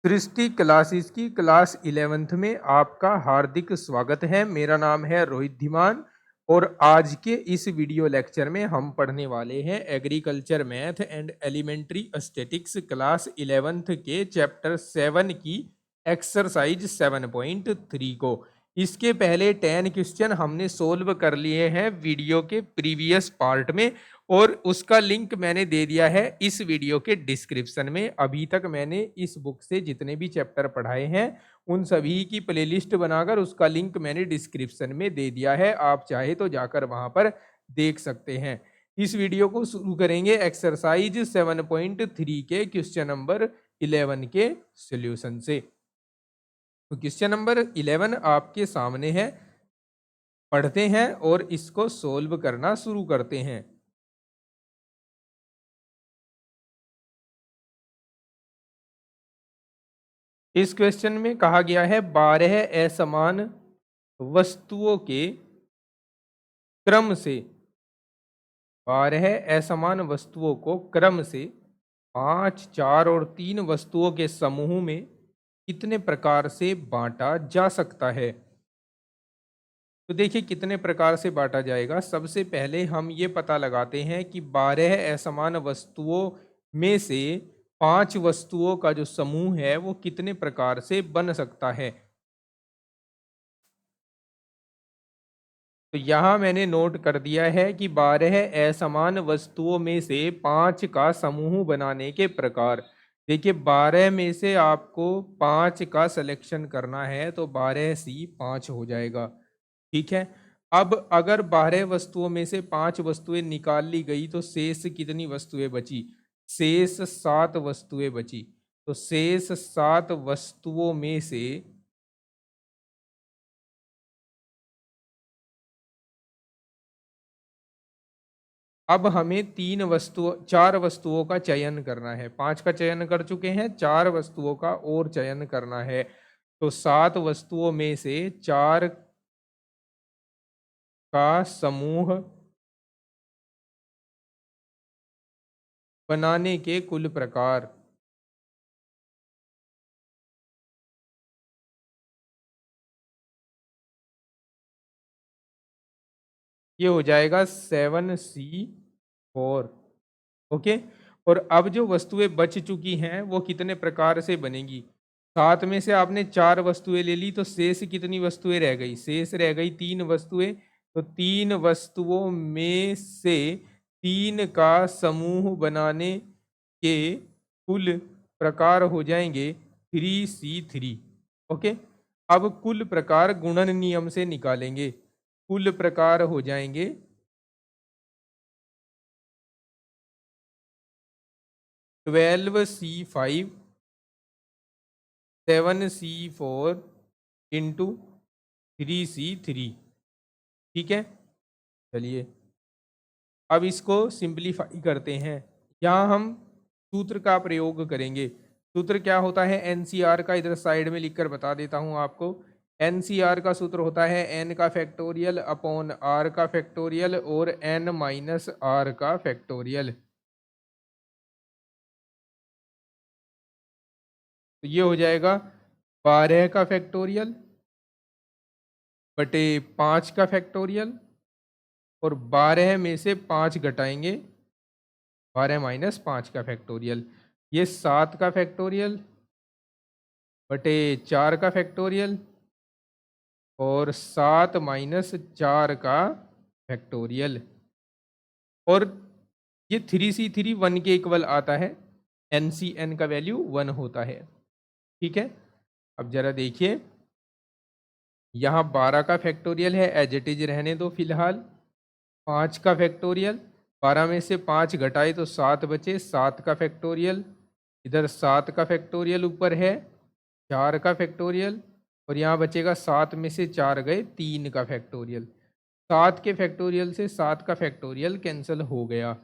सृष्टि classes की class 11th में आपका हार्दिक स्वागत है। मेरा नाम है रोहित धीमान और आज के इस वीडियो लेक्चर में हम पढ़ने वाले हैं agriculture math and elementary statics class 11th के चैप्टर 7 की एक्सरसाइज 7.3 को। इसके पहले 10 क्वेश्चन हमने सोल्व कर लिए हैं वीडियो के प्रीवियस पार्ट में और उसका लिंक मैंने दे दिया है इस वीडियो के डिस्क्रिप्शन में। अभी तक मैंने इस बुक से जितने भी चैप्टर पढ़ाए हैं उन सभी की प्लेलिस्ट बनाकर उसका लिंक मैंने डिस्क्रिप्शन में दे दिया है, आप चाहे तो जाकर वहां पर देख सकते हैं। इस वीडियो को शुरू करेंगे एक्सरसाइज 7.3 के क्वेश्चन नंबर 11 के सॉल्यूशन से। तो क्वेश्चन नंबर 11 आपके सामने है, पढ़ते हैं और इसको सोल्व करना शुरू करते हैं। इस क्वेश्चन में कहा गया है 12 असमान वस्तुओं के क्रम से 12 असमान वस्तुओं को क्रम से 5, 4 और 3 वस्तुओं के समूह में कितने प्रकार से बांटा जा सकता है। तो देखिए कितने प्रकार से बांटा जाएगा। सबसे पहले हम ये पता लगाते हैं कि 12 असमान वस्तुओं में से 5 वस्तुओं का जो समूह है वो कितने प्रकार से बन सकता है। तो यहाँ मैंने नोट कर दिया है कि 12 असमान वस्तुओं में से 5 का समूह बनाने के प्रकार। देखिए 12 में से आपको 5 का सिलेक्शन करना है तो 12C5 हो जाएगा। ठीक है, अब अगर 12 वस्तुओं में से 5 वस्तुएं निकाल ली गई तो शेष कितनी वस्तुएं बची? शेष 7 वस्तुएं बची। तो शेष 7 वस्तुओं में से अब हमें 4 वस्तुओं का चयन करना है। 5 का चयन कर चुके हैं, 4 वस्तुओं का और चयन करना है। तो 7 वस्तुओं में से 4 का समूह बनाने के कुल प्रकार। ये हो जाएगा 7C4। ओके, और अब जो वस्तुएं बच चुकी हैं वो कितने प्रकार से बनेगी। 7 में से आपने 4 वस्तुएं ले ली तो शेष कितनी वस्तुएं रह गई? शेष रह गई 3 वस्तुएं। तो 3 वस्तुओं में से 3 का समूह बनाने के कुल प्रकार हो जाएंगे 3C3। ओके, अब कुल प्रकार गुणन नियम से निकालेंगे। कुल प्रकार हो जाएंगे 12C5 7C4 इंटू 3C3। ठीक है, चलिए अब इसको सिंप्लीफाई करते हैं। यहाँ हम सूत्र का प्रयोग करेंगे। सूत्र क्या होता है एनसीआर का, इधर साइड में लिखकर बता देता हूँ आपको। एनसीआर का सूत्र होता है एन का फैक्टोरियल अपॉन आर का फैक्टोरियल और एन माइनस आर का फैक्टोरियल। तो ये हो जाएगा 12 का फैक्टोरियल बटे 5 का फैक्टोरियल और 12 में से 5 घटाएंगे, 12 माइनस 5 का फैक्टोरियल। ये 7 का फैक्टोरियल बटे 4 का फैक्टोरियल और 7 माइनस 4 का फैक्टोरियल। और ये 3C3 1 के इक्वल आता है, NCN का वैल्यू 1 होता है। ठीक है, अब जरा देखिए यहाँ 12 का फैक्टोरियल है, एज इट इज रहने दो फिलहाल। 5 का फैक्टोरियल, 12 में से 5 घटाए तो 7 बचे, 7 का फैक्टोरियल, इधर 7 का फैक्टोरियल ऊपर है, 4 का फैक्टोरियल और यहाँ बचेगा 7 में से 4 गए 3 का फैक्टोरियल। 7 के फैक्टोरियल से 7 का फैक्टोरियल कैंसिल हो गया।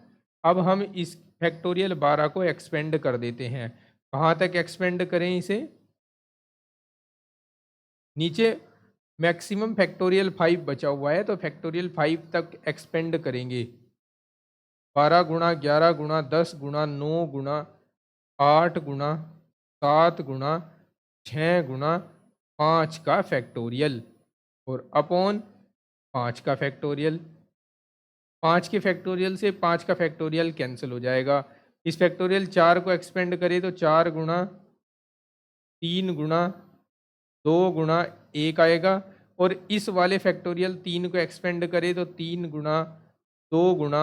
अब हम इस फैक्टोरियल 12 को एक्सपेंड कर देते हैं। कहाँ तक एक्सपेंड करें इसे? नीचे मैक्सिमम फैक्टोरियल 5 बचा हुआ है तो फैक्टोरियल 5 तक एक्सपेंड करेंगे। 12 गुणा 11 गुणा 10 गुणा 9 गुणा 8 गुणा 7 गुणा 6 गुणा 5 का फैक्टोरियल और अपॉन 5 का फैक्टोरियल। 5 के फैक्टोरियल से 5 का फैक्टोरियल कैंसिल हो जाएगा। इस फैक्टोरियल 4 को एक्सपेंड करें तो 4 गुणा 3 गुणा 2 गुणा 1 आएगा, और इस वाले फैक्टोरियल 3 को एक्सपेंड करें तो 3 गुणा 2 गुणा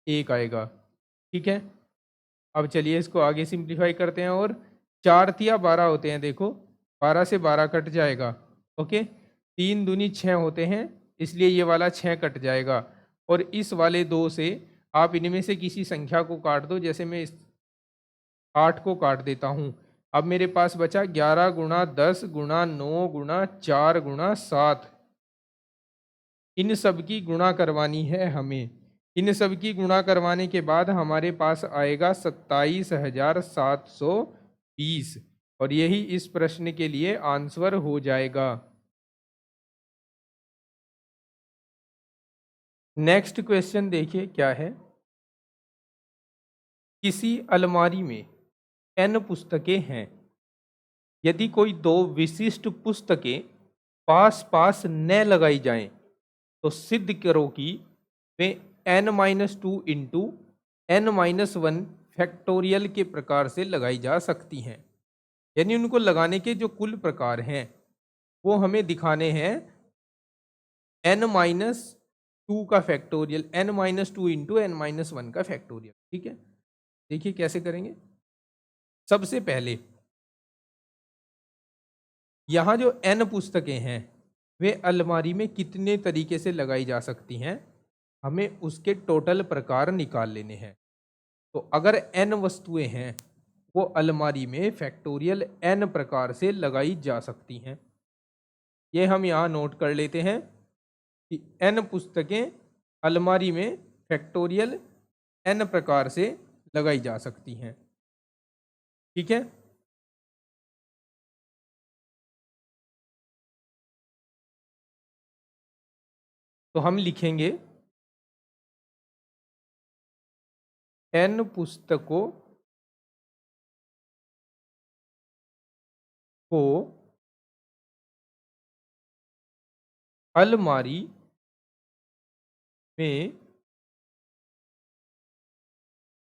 1 आएगा। ठीक है, अब चलिए इसको आगे सिंप्लीफाई करते हैं। और 4 तिया 12 होते हैं, देखो 12 से 12 कट जाएगा। ओके, 3 दूनी 6 होते हैं, इसलिए ये वाला 6 कट जाएगा। और इस वाले 2 से आप इनमें से किसी संख्या को काट दो, जैसे मैं इस 8 को काट देता हूँ। अब मेरे पास बचा 11 गुणा 10 गुणा 9 गुणा 4 गुणा 7। इन सब की गुणा करवानी है हमें। इन सब की गुणा करवाने के बाद हमारे पास आएगा 27,720, और यही इस प्रश्न के लिए आंसर हो जाएगा। नेक्स्ट क्वेश्चन देखिए क्या है। किसी अलमारी में n पुस्तकें हैं। यदि कोई दो विशिष्ट पुस्तकें पास पास न लगाई जाएं, तो सिद्ध करो कि वे n-2 इंटू n-1 फैक्टोरियल के प्रकार से लगाई जा सकती हैं। यानी उनको लगाने के जो कुल प्रकार हैं वो हमें दिखाने हैं n-2 का फैक्टोरियल, n-2 इंटू n-1 का फैक्टोरियल। ठीक है, देखिए कैसे करेंगे। सबसे पहले यहाँ जो n पुस्तकें हैं वे अलमारी में कितने तरीके से लगाई जा सकती हैं, हमें उसके टोटल प्रकार निकाल लेने हैं। तो अगर n वस्तुएं हैं वो अलमारी में फैक्टोरियल n प्रकार से लगाई जा सकती हैं। ये हम यहाँ नोट कर लेते हैं कि n पुस्तकें अलमारी में फैक्टोरियल n प्रकार से लगाई जा सकती हैं। ठीक है, तो हम लिखेंगे n पुस्तकों को अलमारी में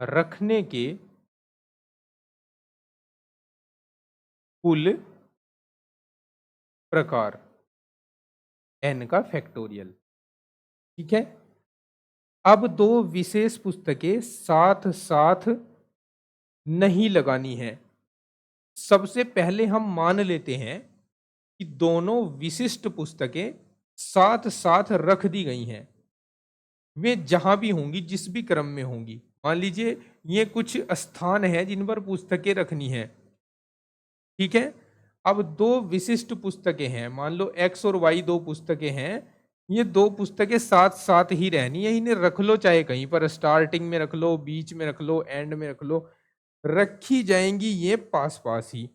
रखने के कुल प्रकार n का फैक्टोरियल। ठीक है, अब दो विशेष पुस्तकें साथ साथ नहीं लगानी है। सबसे पहले हम मान लेते हैं कि दोनों विशिष्ट पुस्तकें साथ साथ रख दी गई हैं। वे जहां भी होंगी, जिस भी क्रम में होंगी, मान लीजिए ये कुछ स्थान है जिन पर पुस्तकें रखनी है। ठीक है, अब दो विशिष्ट पुस्तकें हैं, मान लो x और y दो पुस्तकें हैं। ये दो पुस्तकें साथ साथ ही रहनी है, इन्हें रख लो चाहे कहीं पर, स्टार्टिंग में रख लो, बीच में रख लो, एंड में रख लो, रखी जाएंगी ये पास पास ही।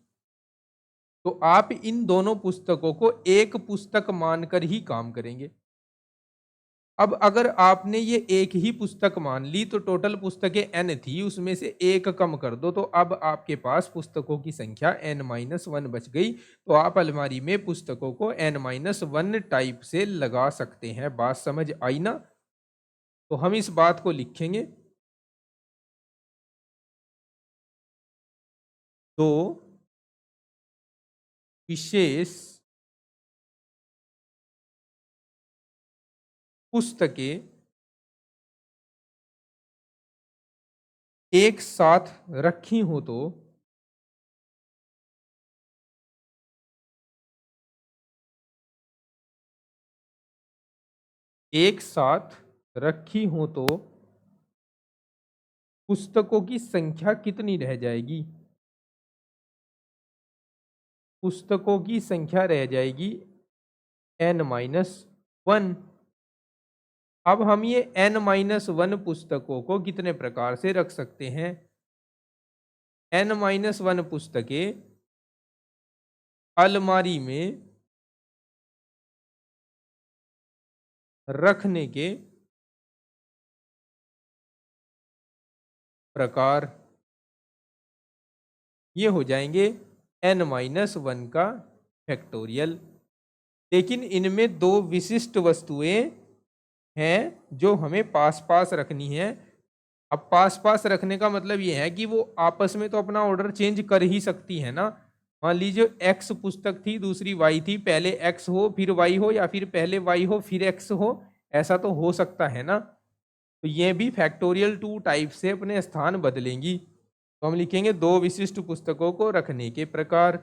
तो आप इन दोनों पुस्तकों को एक पुस्तक मानकर ही काम करेंगे। अब अगर आपने ये एक ही पुस्तक मान ली तो टोटल पुस्तकें n थी, उसमें से एक कम कर दो, तो अब आपके पास पुस्तकों की संख्या n-1 बच गई। तो आप अलमारी में पुस्तकों को n-1 टाइप से लगा सकते हैं। बात समझ आई ना? तो हम इस बात को लिखेंगे, दो विशेष पुस्तकें एक साथ रखी हो तो एक साथ रखी हो तो पुस्तकों की संख्या कितनी रह जाएगी? पुस्तकों की संख्या रह जाएगी n-1। अब हम ये n-1 पुस्तकों को कितने प्रकार से रख सकते हैं? n-1 पुस्तकें अलमारी में रखने के प्रकार ये हो जाएंगे n-1 का फैक्टोरियल। लेकिन इनमें दो विशिष्ट वस्तुएं हैं जो हमें पास पास रखनी है। अब पास पास रखने का मतलब ये है कि वो आपस में तो अपना ऑर्डर चेंज कर ही सकती है ना। मान लीजिए एक्स पुस्तक थी, दूसरी वाई थी, पहले एक्स हो फिर वाई हो, या फिर पहले वाई हो फिर एक्स हो, ऐसा तो हो सकता है ना। तो ये भी फैक्टोरियल 2 टाइप से अपने स्थान बदलेंगी। तो हम लिखेंगे दो विशिष्ट पुस्तकों को रखने के प्रकार।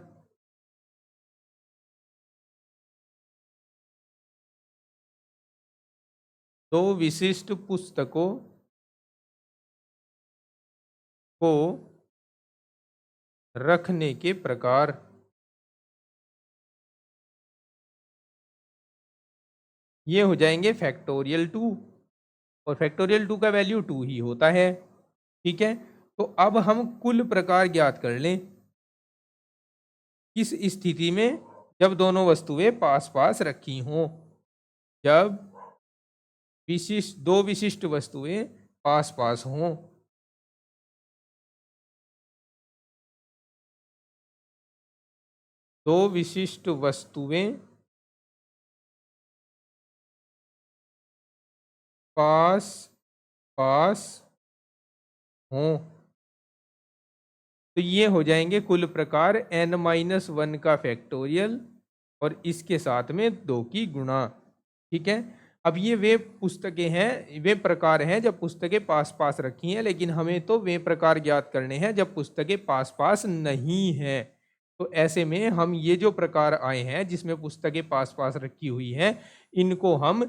दो विशिष्ट पुस्तकों को रखने के प्रकार। ये हो जाएंगे फैक्टोरियल 2, और फैक्टोरियल 2 का वैल्यू 2 ही होता है। ठीक है, तो अब हम कुल प्रकार ज्ञात कर लें। किस स्थिति में? जब दोनों वस्तुएं पास पास रखी हों। जब दो विशिष्ट वस्तुएं पास पास हों। दो विशिष्ट वस्तुएं पास पास हों, तो ये हो जाएंगे कुल प्रकार n-1 का फैक्टोरियल और इसके साथ में 2 की गुणा। ठीक है, अब ये वे पुस्तकें हैं, वे प्रकार हैं जब पुस्तकें पास पास रखी हैं, लेकिन हमें तो वे प्रकार ज्ञात करने हैं जब पुस्तकें पास पास नहीं हैं। तो ऐसे में हम ये जो प्रकार आए हैं जिसमें पुस्तकें पास पास रखी हुई हैं, इनको हम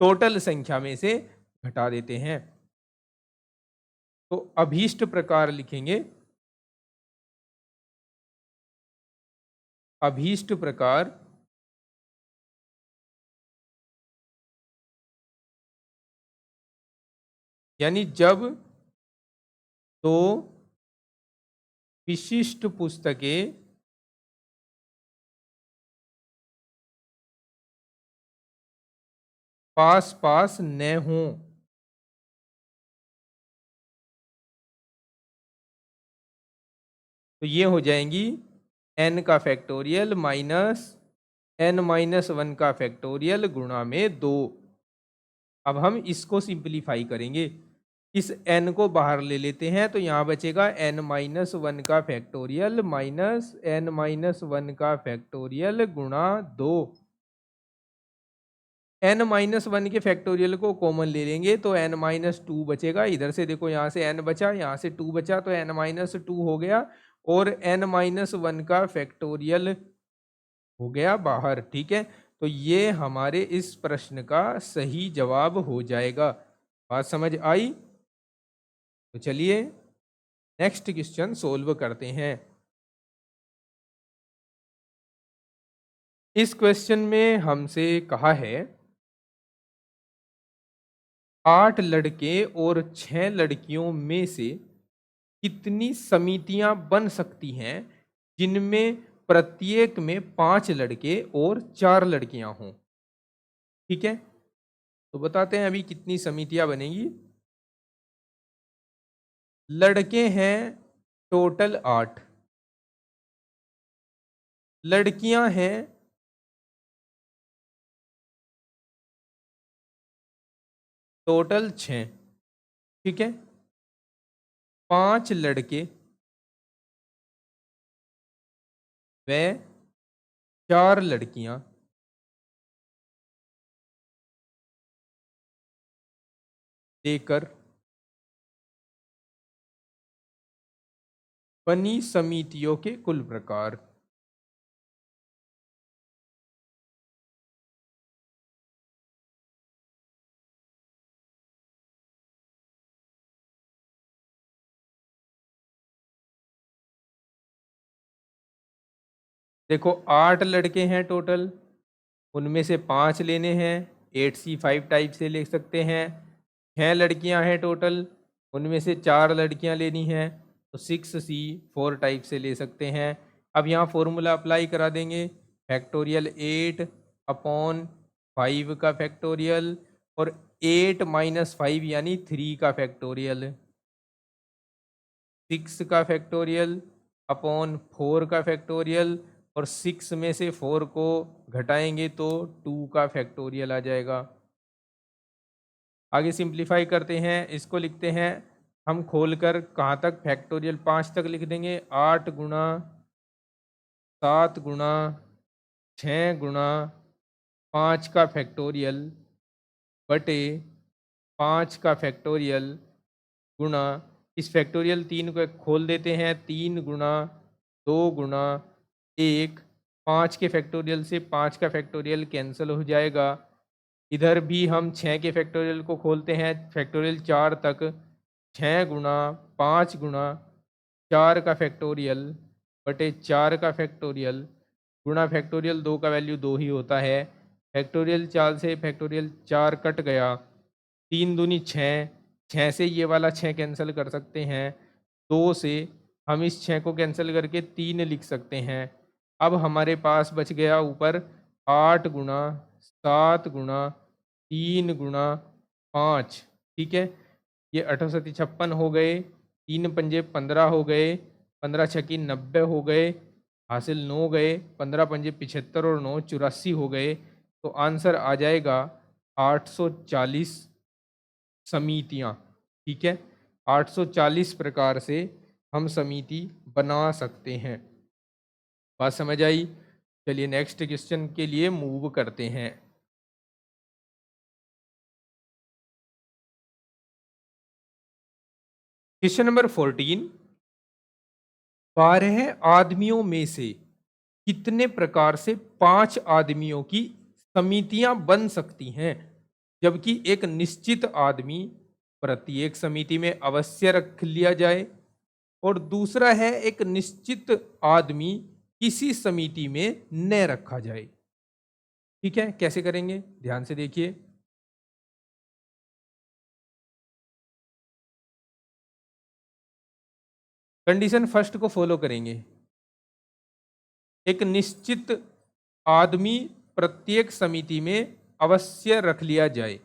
टोटल संख्या में से घटा देते हैं। तो अभीष्ट प्रकार लिखेंगे। अभीष्ट प्रकार यानी जब दो विशिष्ट पुस्तकें पास पास न हों। तो ये हो जाएंगी n का फैक्टोरियल माइनस n-1 का फैक्टोरियल गुणा में 2। अब हम इसको सिंपलीफाई करेंगे। इस n को बाहर ले लेते हैं तो यहाँ बचेगा n-1 का फैक्टोरियल माइनस n-1 का फैक्टोरियल गुणा 2। n-1 के फैक्टोरियल को कॉमन ले लेंगे तो n-2 बचेगा। इधर से देखो, यहाँ से n बचा, यहाँ से 2 बचा, तो n-2 हो गया और n-1 का फैक्टोरियल हो गया बाहर। ठीक है, तो ये हमारे इस प्रश्न का सही जवाब हो जाएगा। बात समझ आई? तो चलिए नेक्स्ट क्वेश्चन सोल्व करते हैं। इस क्वेश्चन में हमसे कहा है 8 लड़के और 6 लड़कियों में से कितनी समितियां बन सकती हैं जिनमें प्रत्येक में 5 लड़के और 4 लड़कियां हों। ठीक है, तो बताते हैं अभी कितनी समितियां बनेंगी। लड़के हैं टोटल 8, लड़कियां हैं टोटल 6। ठीक है, 5 लड़के व 4 लड़कियां लेकर बनी समितियों के कुल प्रकार। देखो 8 लड़के हैं टोटल, उनमें से 5 लेने हैं, 8C5 टाइप से ले सकते हैं। 6 लड़कियां हैं टोटल, उनमें से 4 लड़कियां लेनी हैं, तो 6C4 टाइप से ले सकते हैं। अब यहाँ फॉर्मूला अप्लाई करा देंगे, फैक्टोरियल 8 अपॉन 5 का फैक्टोरियल और 8 - 5 यानी 3 का फैक्टोरियल, 6 का फैक्टोरियल अपॉन 4 का फैक्टोरियल, और 6 में से 4 को घटाएंगे तो 2 का फैक्टोरियल आ जाएगा। आगे सिंप्लीफाई करते हैं, इसको लिखते हैं हम खोलकर कहाँ तक, फैक्टोरियल 5 तक लिख देंगे। 8 गुणा 7 गुणा 6 गुणा 5 का फैक्टोरियल बटे 5 का फैक्टोरियल गुणा, इस फैक्टोरियल 3 को एक खोल देते हैं, 3 गुणा 2 गुणा 1, 5 के फैक्टोरियल से 5 का फैक्टोरियल कैंसिल हो जाएगा। इधर भी हम 6 के फैक्टोरियल को खोलते हैं, फैक्टोरियल 4 तक, 6 गुणा 5 गुणा 4 का फैक्टोरियल बटे 4 का फैक्टोरियल गुणा फैक्टोरियल 2 का वैल्यू 2 ही होता है। फैक्टोरियल 4 से फैक्टोरियल 4 कट गया, 3 दूनी 6, 6 से ये वाला 6 कैंसिल कर सकते हैं, 2 से हम इस 6 को कैंसिल करके 3 लिख सकते हैं। अब हमारे पास बच गया ऊपर 8 गुणा 7 गुणा 3 गुणा 5, ठीक है। ये 8 56 हो गए, 3 पंजे 15 हो गए, 15 छक्की 90 हो गए, हासिल 9 गए, 15 पंजे 75 और 9 84 हो गए। तो आंसर आ जाएगा 840 समितियाँ, ठीक है। 840 प्रकार से हम समिति बना सकते हैं। बात समझ आई? चलिए नेक्स्ट क्वेश्चन के लिए मूव करते हैं। क्वेश्चन नंबर 14, 12 आदमियों में से कितने प्रकार से 5 आदमियों की समितियां बन सकती हैं, जबकि एक निश्चित आदमी प्रत्येक समिति में अवश्य रख लिया जाए, और दूसरा है एक निश्चित आदमी किसी समिति में न रखा जाए। ठीक है, कैसे करेंगे ध्यान से देखिए। कंडीशन फर्स्ट को फॉलो करेंगे, एक निश्चित आदमी प्रत्येक समिति में अवश्य रख लिया जाए।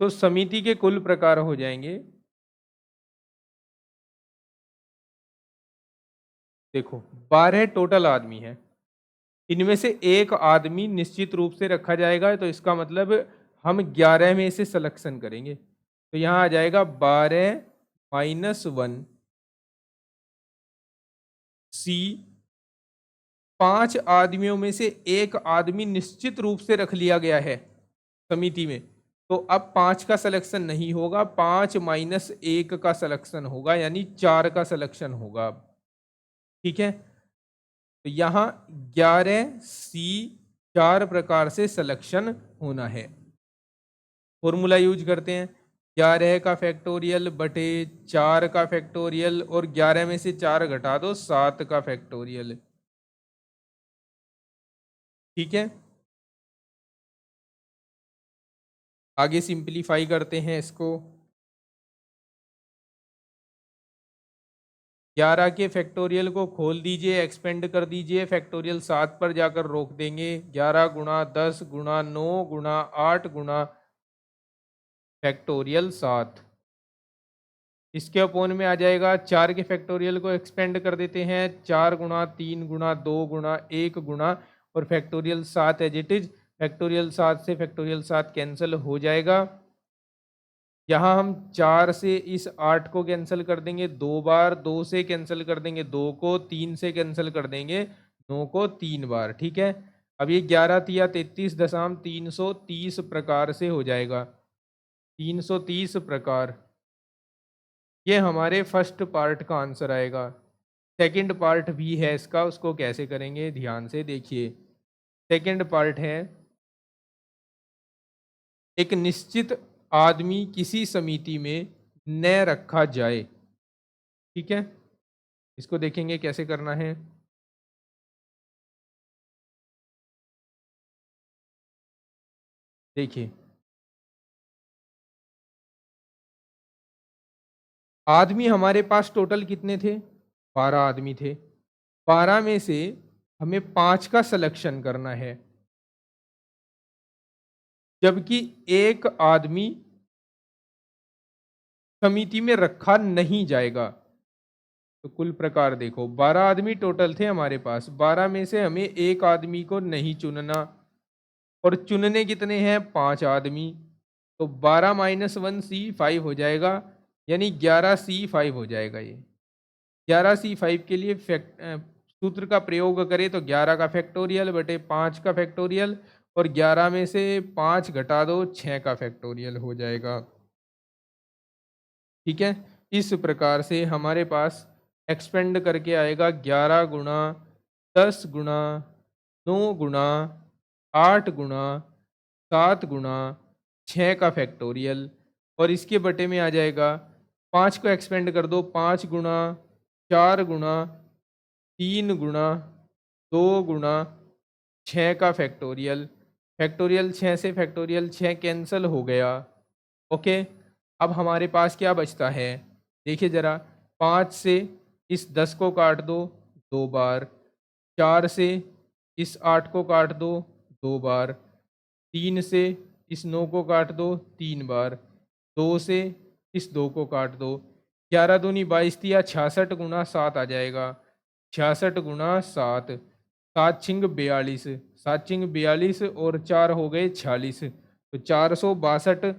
तो समिति के कुल प्रकार हो जाएंगे, देखो 12 टोटल आदमी है, इनमें से एक आदमी निश्चित रूप से रखा जाएगा, तो इसका मतलब हम 11 में से सिलेक्शन करेंगे। तो यहां आ जाएगा 12 - 1 सी। 5 आदमियों में से एक आदमी निश्चित रूप से रख लिया गया है समिति में, तो अब 5 का सिलेक्शन नहीं होगा, 5 - 1 का सिलेक्शन होगा, यानी 4 का सिलेक्शन होगा। ठीक है, तो यहाँ 11C 4 प्रकार से सिलेक्शन होना है। फॉर्मूला यूज करते हैं, 11 का फैक्टोरियल बटे 4 का फैक्टोरियल, और 11 में से 4 घटा दो 7 का फैक्टोरियल। ठीक है, आगे सिंपलीफाई करते हैं इसको। 11 के फैक्टोरियल को खोल दीजिए, एक्सपेंड कर दीजिए, फैक्टोरियल 7 पर जाकर रोक देंगे। 11 गुणा 10 गुणा 9 गुणा 8 गुणा फैक्टोरियल 7, इसके अपोन में आ जाएगा 4 के फैक्टोरियल को एक्सपेंड कर देते हैं, 4 गुणा 3 गुणा 2 गुणा 1 गुणा, और factorial 7 as it is. Factorial 7 से फैक्टोरियल 7 कैंसिल हो जाएगा। यहाँ हम 4 से इस 8 को कैंसिल कर देंगे 2 बार, 2 से कैंसिल कर देंगे 2 को, 3 से कैंसिल कर देंगे 9 को 3 बार। ठीक है, अब ये 11 तिया 33,330 प्रकार से हो जाएगा, 330 प्रकार। ये हमारे फर्स्ट पार्ट का आंसर आएगा। सेकंड पार्ट भी है इसका, उसको कैसे करेंगे ध्यान से देखिए। सेकंड पार्ट है एक निश्चित आदमी किसी समिति में न रखा जाए। ठीक है, इसको देखेंगे कैसे करना है। देखिए, आदमी हमारे पास टोटल कितने थे? 12 आदमी थे। 12 में से हमें 5 का सिलेक्शन करना है, जबकि एक आदमी समिति में रखा नहीं जाएगा। तो कुल प्रकार देखो, 12 आदमी टोटल थे हमारे पास, 12 में से हमें एक आदमी को नहीं चुनना, और चुनने कितने हैं? 5 आदमी। तो 12 माइनस 1C5 हो जाएगा, यानी 11C5 हो जाएगा। ये 11C5 के लिए सूत्र का प्रयोग करें तो 11 का फैक्टोरियल बटे 5 का फैक्टोरियल, और 11 में से 5 घटा दो, 6 का फैक्टोरियल हो जाएगा। ठीक है, इस प्रकार से हमारे पास एक्सपेंड करके आएगा 11 गुणा 10 गुणा 9 गुणा 8 गुणा 7 गुणा 6 का फैक्टोरियल, और इसके बटे में आ जाएगा 5 को एक्सपेंड कर दो, 5 गुणा 4 गुणा 3 गुणा 2 गुणा 6 का फैक्टोरियल। फैक्टोरियल 6 से फैक्टोरियल 6 कैंसिल हो गया। ओके, अब हमारे पास क्या बचता है? देखिए ज़रा, 5 से इस 10 को काट दो 2 बार, 4 से इस 8 को काट दो 2 बार, 3 से इस 9 को काट दो 3 बार, 2 से इस 2 को काट दो। 11 दूनी 22 दिया, 66 गुणा 7 आ जाएगा। 66 गुणा 7, 7 छिंग 42, 7 छिंग 42 और 4 हो गए 46। तो 462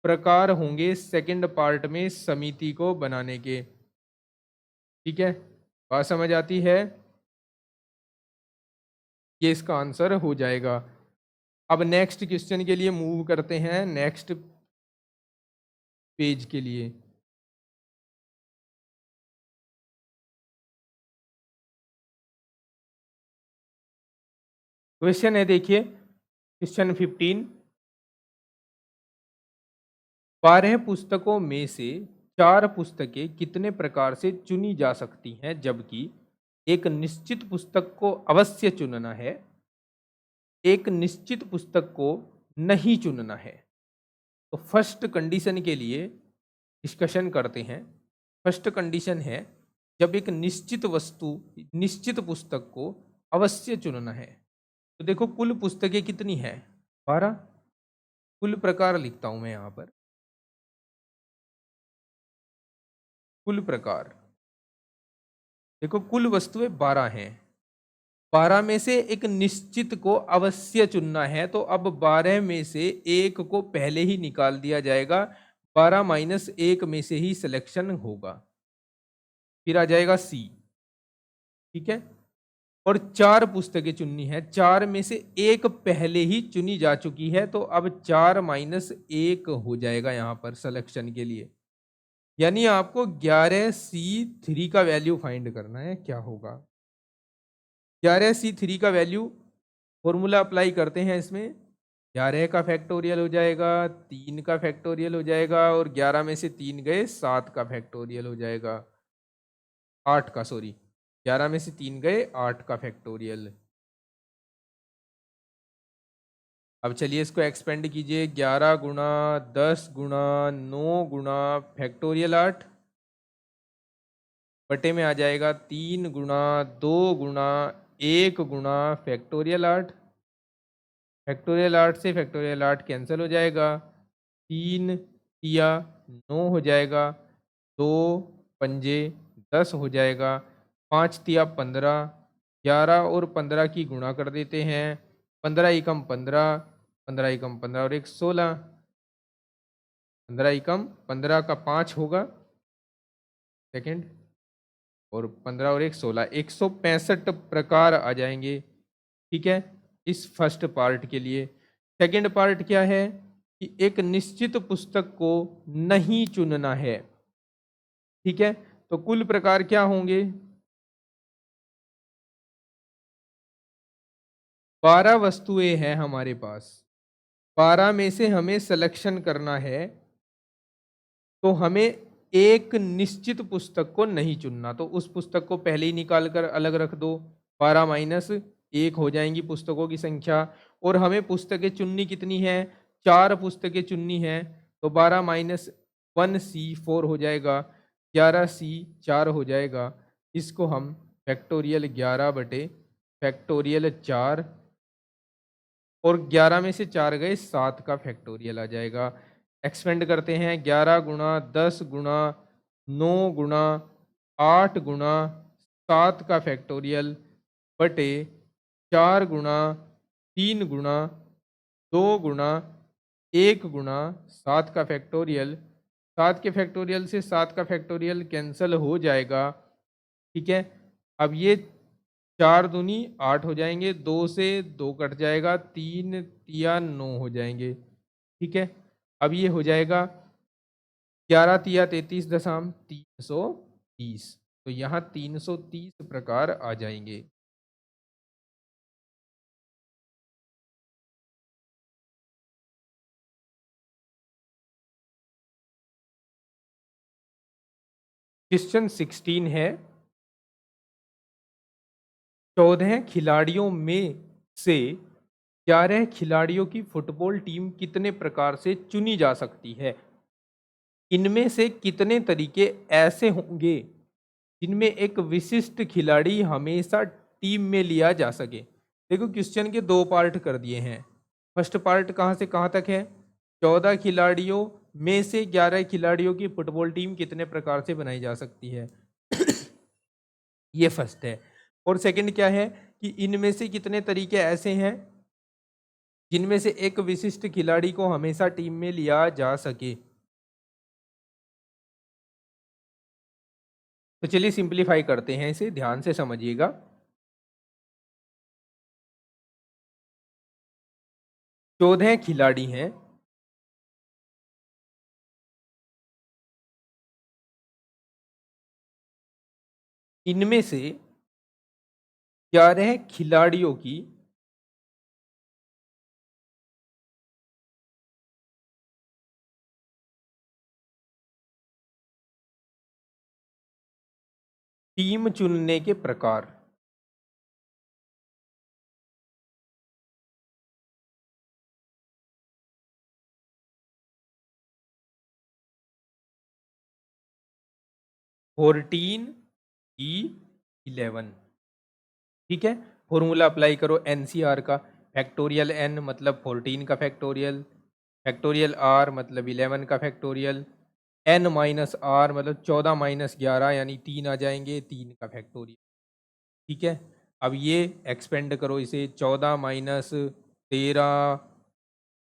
प्रकार होंगे सेकंड पार्ट में समिति को बनाने के। ठीक है, बात समझ आती है? ये इसका आंसर हो जाएगा। अब नेक्स्ट क्वेश्चन के लिए मूव करते हैं, नेक्स्ट पेज के लिए। क्वेश्चन है, देखिए क्वेश्चन 15। 12 पुस्तकों में से 4 पुस्तकें कितने प्रकार से चुनी जा सकती हैं, जबकि एक निश्चित पुस्तक को अवश्य चुनना है, एक निश्चित पुस्तक को नहीं चुनना है। तो फर्स्ट कंडीशन के लिए डिस्कशन करते हैं। फर्स्ट कंडीशन है, जब एक निश्चित वस्तु, निश्चित पुस्तक को अवश्य चुनना है। तो देखो कुल पुस्तकें कितनी है? 12। कुल प्रकार लिखता हूं मैं यहां पर, कुल प्रकार। देखो कुल वस्तुएं 12 हैं, 12 में से एक निश्चित को अवश्य चुनना है, तो अब 12 में से एक को पहले ही निकाल दिया जाएगा, 12 माइनस 1 में से ही सिलेक्शन होगा, फिर आ जाएगा सी। ठीक है, और 4 पुस्तकें चुननी है, 4 में से एक पहले ही चुनी जा चुकी है, तो अब 4 माइनस 1 हो जाएगा यहां पर सिलेक्शन के लिए। यानी आपको 11C3 का वैल्यू फाइंड करना है। क्या होगा? 11C3 का वैल्यू, फॉर्मूला अप्लाई करते हैं इसमें। 11 का फैक्टोरियल हो जाएगा, 3 का फैक्टोरियल हो जाएगा, और 11 में से 3 गए, 7 का फैक्टोरियल हो जाएगा, 8 का, सॉरी, 11 में से 3 गए, 8 का फैक्टोरियल। अब चलिए इसको एक्सपेंड कीजिए, 11 गुणा 10 गुणा 9 गुणा फैक्टोरियल 8 बटे में आ जाएगा 3 गुणा 2 गुणा 1 गुणा फैक्टोरियल 8। फैक्टोरियल 8 से फैक्टोरियल 8 कैंसिल हो जाएगा, 3 तिया 9 हो जाएगा, 2 पंजे 10 हो जाएगा, 5 तिया 15, 11 और 15 की गुणा कर देते हैं, 15 एकम 15, 15 एकम 15 और 1 16, 15 एकम 15 का 5 होगा सेकंड, और 15 और 1 16, 165 प्रकार आ जाएंगे। ठीक है, इस फर्स्ट पार्ट के लिए। सेकंड पार्ट क्या है कि एक निश्चित पुस्तक को नहीं चुनना है। ठीक है, तो कुल प्रकार क्या होंगे? 12 वस्तुएं हैं हमारे पास, 12 में से हमें सिलेक्शन करना है, तो हमें एक निश्चित पुस्तक को नहीं चुनना, तो उस पुस्तक को पहले ही निकाल कर अलग रख दो। 12 माइनस 1 हो जाएंगी पुस्तकों की संख्या, और हमें पुस्तकें चुननी कितनी है, 4 पुस्तकें चुननी है, तो 12 माइनस 1C 4 हो जाएगा, 11C 4 हो जाएगा। इसको हम फैक्टोरियल 11 बटे फैक्टोरियल 4, और 11 में से 4 गए, 7 का फैक्टोरियल आ जाएगा। एक्सपेंड करते हैं, 11 गुणा 10 गुणा 9 गुणा 8 गुणा 7 का फैक्टोरियल बटे 4 गुणा 3 गुणा 2 गुणा 1 गुणा 7 का फैक्टोरियल। 7 के फैक्टोरियल से 7 का फैक्टोरियल कैंसिल हो जाएगा, ठीक है। अब ये 4 दूनी 8 हो जाएंगे, 2 से 2 कट जाएगा, 3 तिया 9 हो जाएंगे, ठीक है। अब ये हो जाएगा 11 तिया 33,330, तो यहाँ 330 प्रकार आ जाएंगे। क्वेश्चन 16 है, 14 खिलाड़ियों में से 11 खिलाड़ियों की फुटबॉल टीम कितने प्रकार से चुनी जा सकती है? इनमें से कितने तरीके ऐसे होंगे जिनमें एक विशिष्ट खिलाड़ी हमेशा टीम में लिया जा सके? देखो, क्वेश्चन के 2 पार्ट कर दिए हैं। फर्स्ट पार्ट कहाँ से कहाँ तक है, 14 खिलाड़ियों में से 11 खिलाड़ियों की फुटबॉल टीम कितने प्रकार से बनाई जा सकती है, ये फर्स्ट है। और सेकंड क्या है कि इनमें से कितने तरीके ऐसे हैं जिनमें से एक विशिष्ट खिलाड़ी को हमेशा टीम में लिया जा सके। तो चलिए सिंपलीफाई करते हैं, इसे ध्यान से समझिएगा। चौदह खिलाड़ी हैं, इनमें से 11 खिलाड़ियों की टीम चुनने के प्रकार। फोर्टीन ई 11, ठीक है। फॉर्मूला अप्लाई करो एनसीआर का, फैक्टोरियल एन मतलब 14 का फैक्टोरियल, फैक्टोरियल आर मतलब 11 का फैक्टोरियल, एन माइनस आर मतलब 14 माइनस 11 यानी 3 आ जाएंगे, 3 का फैक्टोरियल, ठीक है। अब ये एक्सपेंड करो इसे, 14 माइनस 13,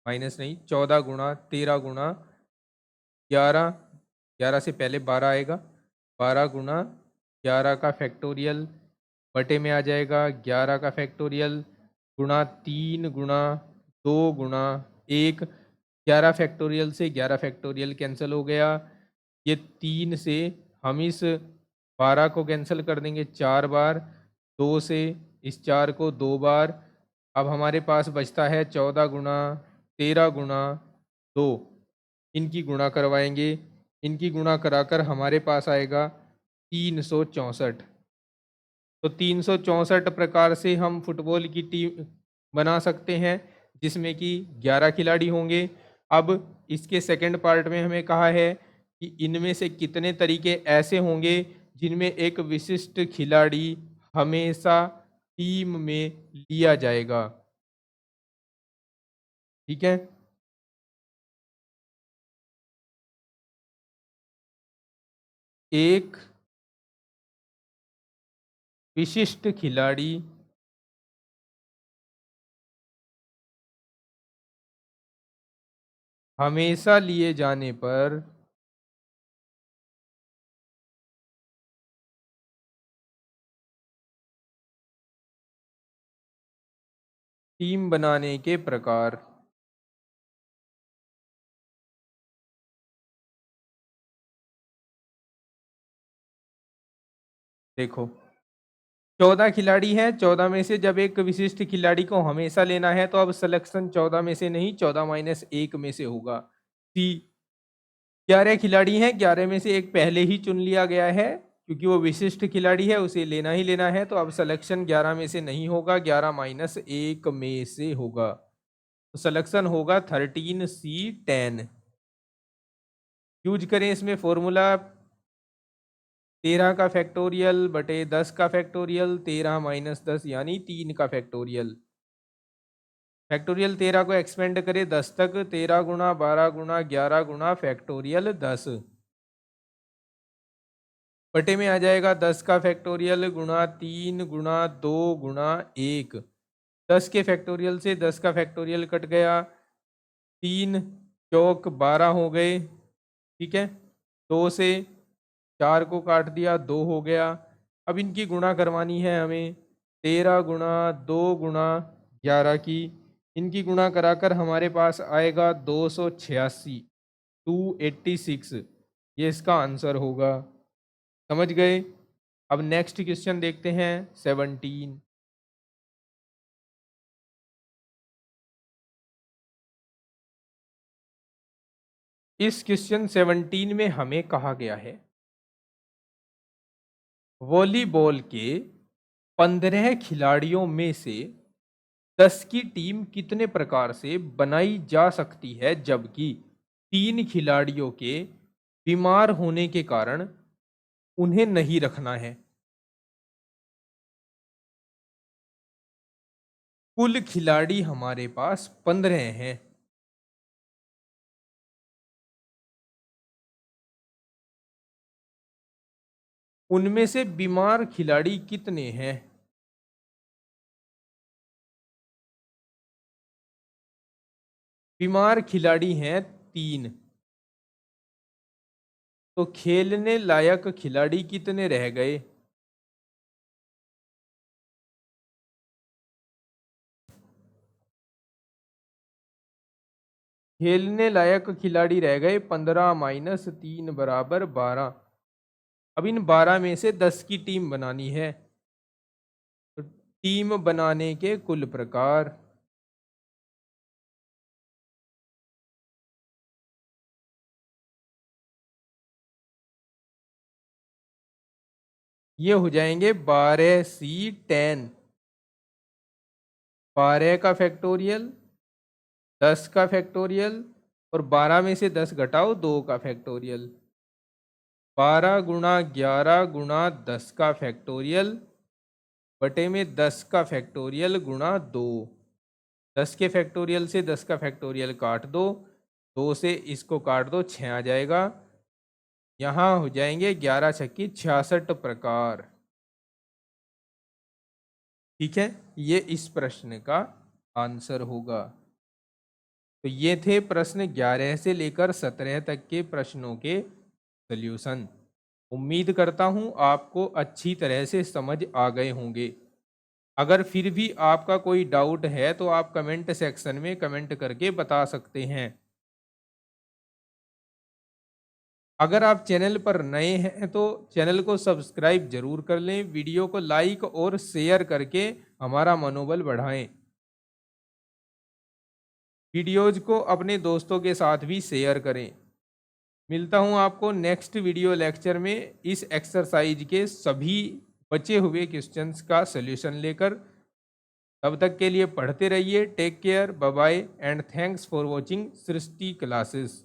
माइनस नहीं, 14 गुणा 13 गुणा 11, 11 से पहले 12 आएगा, 12 गुणा 11 का फैक्टोरियल बटे में आ जाएगा 11 का फैक्टोरियल गुणा 3 गुणा 2 गुणा 1, 11 फैक्टोरियल से 11 फैक्टोरियल कैंसिल हो गया। ये 3 से हम इस 12 को कैंसिल कर देंगे 4 बार, 2 से इस 4 को 2 बार। अब हमारे पास बचता है 14 गुणा 13 गुणा 2, इनकी गुणा करवाएंगे, इनकी गुणा कराकर हमारे पास आएगा 364। तो 364 प्रकार से हम फुटबॉल की टीम बना सकते हैं जिसमें कि 11 खिलाड़ी होंगे। अब इसके सेकंड पार्ट में हमें कहा है कि इनमें से कितने तरीके ऐसे होंगे जिनमें एक विशिष्ट खिलाड़ी हमेशा टीम में लिया जाएगा, ठीक है। एक विशिष्ट खिलाड़ी हमेशा लिए जाने पर टीम बनाने के प्रकार। देखो, 14 खिलाड़ी हैं, 14 में से जब एक विशिष्ट खिलाड़ी को हमेशा लेना है तो अब सिलेक्शन 14 में से नहीं 14-1 में से होगा। सी 11 खिलाड़ी हैं, 11 में से एक पहले ही चुन लिया गया है क्योंकि वो विशिष्ट खिलाड़ी है, उसे लेना ही लेना है, तो अब सिलेक्शन 11 में से नहीं होगा, 11-1 में से होगा। तो सिलेक्शन होगा 13C10। यूज करें इसमें फॉर्मूला 13 का फैक्टोरियल बटे 10 का फैक्टोरियल, 13-10 यानी 3 का फैक्टोरियल। फैक्टोरियल 13 को एक्सपेंड करें 10 तक, 13 गुणा 12 गुणा 11 गुणा फैक्टोरियल 10 बटे में आ जाएगा 10 का फैक्टोरियल गुणा 3 गुणा 2 गुणा 1। 10 के फैक्टोरियल से 10 का फैक्टोरियल कट गया, 3 चौक 12 हो गए, ठीक है। 2 से 4 को काट दिया, 2 हो गया। अब इनकी गुणा करवानी है हमें, 13 गुणा 2 गुणा 11 की, इनकी गुणा कराकर हमारे पास आएगा 286, 286, ये इसका आंसर होगा। समझ गए। अब नेक्स्ट क्वेश्चन देखते हैं 17। इस क्वेश्चन 17 में हमें कहा गया है वॉलीबॉल के 15 खिलाड़ियों में से 10 की टीम कितने प्रकार से बनाई जा सकती है, जबकि 3 खिलाड़ियों के बीमार होने के कारण उन्हें नहीं रखना है। कुल खिलाड़ी हमारे पास 15 हैं। उनमें से बीमार खिलाड़ी कितने हैं? बीमार खिलाड़ी हैं 3। तो खेलने लायक खिलाड़ी कितने रह गए? खेलने लायक खिलाड़ी रह गए 15-3 बराबर 12। अब इन 12 में से 10 की टीम बनानी है, तो टीम बनाने के कुल प्रकार, ये हो जाएंगे 12C10। 12 का फैक्टोरियल, 10 का फैक्टोरियल और 12 में से 10 घटाओ 2 का फैक्टोरियल, 12 गुणा 11 गुणा 10 का फैक्टोरियल बटे में 10 का फैक्टोरियल गुणा 2। 10 के फैक्टोरियल से 10 का फैक्टोरियल काट दो, 2 से इसको काट दो, 6 आ जाएगा। यहाँ हो जाएंगे 11 छक्की 66 प्रकार। ठीक है, ये इस प्रश्न का आंसर होगा। तो ये थे प्रश्न 11 से लेकर 17 तक के प्रश्नों के सॉल्यूशन। उम्मीद करता हूँ आपको अच्छी तरह से समझ आ गए होंगे। अगर फिर भी आपका कोई डाउट है तो आप कमेंट सेक्शन में कमेंट करके बता सकते हैं। अगर आप चैनल पर नए हैं तो चैनल को सब्सक्राइब जरूर कर लें, वीडियो को लाइक और शेयर करके हमारा मनोबल बढ़ाएं। वीडियोज को अपने दोस्तों के साथ भी शेयर करें। मिलता हूं आपको नेक्स्ट वीडियो लेक्चर में इस एक्सरसाइज के सभी बचे हुए क्वेश्चंस का सॉल्यूशन लेकर। तब तक के लिए पढ़ते रहिए। Take care, bye bye and thanks for watching Srishti classes.